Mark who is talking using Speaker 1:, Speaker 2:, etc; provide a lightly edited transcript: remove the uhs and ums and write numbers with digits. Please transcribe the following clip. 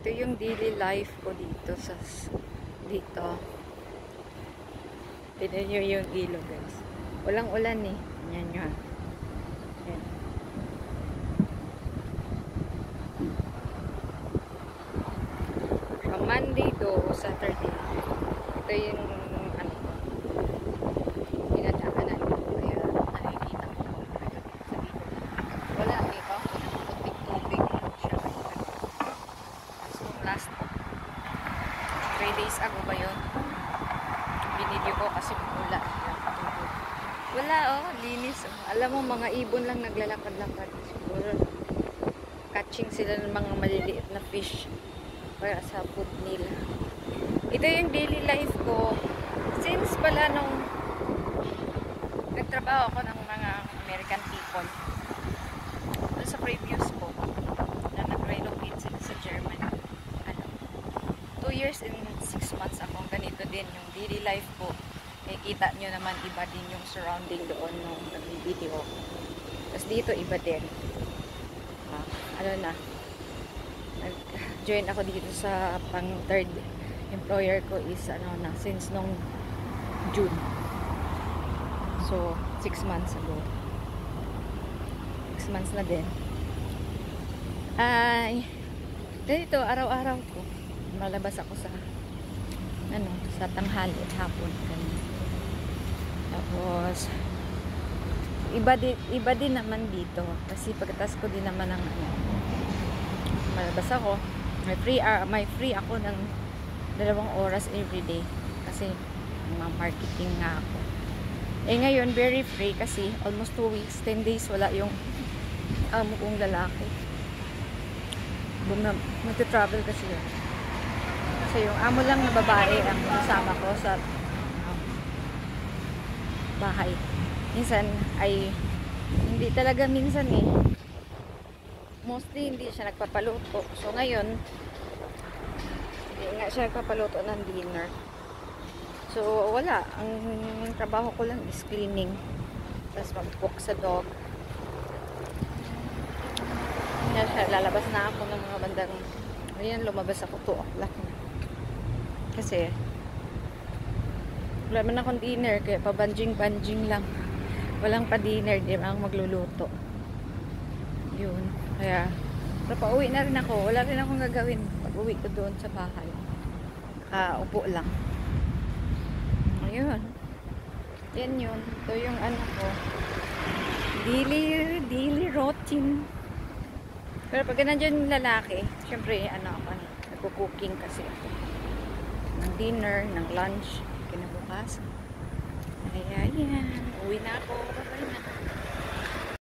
Speaker 1: Ito yung daily life ko dito dito. Tignan nyo yung ilog, guys. Walang ulan eh. Yan yun. Yan. From Monday to Saturday. Ito yung ano ko. Pinadaanan ko. Kaya nakikita ko. Wala dito. Tubig-tubig siya. So last 3 days ago ba yun? Binidyo ko kasi wala. Wala oh, linis oh. Alam mo, mga ibon lang naglalakad-lakad. Siguro catching sila ng mga maliliit na fish para sa food nila. Ito yung daily life ko. Since pala nung nagtrabaho ako ng mga American people doon sa previous ko na nag-relocate sila sa Germany. 2 years and 6 months ako. Ganito din yung daily life ko. Eh, kita nyo naman iba din yung surrounding doon nung nag-video. Tapos dito iba din. Ano na, nag-join ako dito sa pang third employer ko is ano na, since nung June. So, 6 months ago. 6 months na din. Ay, dito araw-araw ko malabas ako sa ano, sa tanghali, hapon, ganun. Tapos iba din naman dito kasi pagkatas ko din naman ng ano, malabas ako, may free ako ng 2 oras everyday kasi marketing nga ako. Eh ngayon very free kasi almost 2 weeks, 10 days wala yung amo kong lalaki. Magte-travel kasi yun. So yung amo lang na babae ang kasama ko sa bahay. Minsan ay hindi talaga minsan eh. Mostly hindi siya nagpapaluto. So ngayon hindi nga siya nagpapaluto ng dinner. So wala. Ang trabaho ko lang is cleaning. Tapos mag-cook sa dog. Yan siya. Lalabas na ako ng mga bandang. Ayan, lumabas ako 2 o'clock na. Kasi wala man akong dinner, kaya pabanjing-banjing lang. Walang pa dinner, di ba ang magluluto. Yun. Kaya pauwi na rin ako. Wala rin akong gagawin pag uwi ko doon sa bahay. Upo lang. Ayun. Yan yun. Ito yung ano ko. Daily routine. Pero pag nandiyan yung lalaki, syempre ano ako, nagpo-cooking kasi ako. Ng dinner, ng lunch, kinabukas. Ayan, uwi na ako. Bye-bye.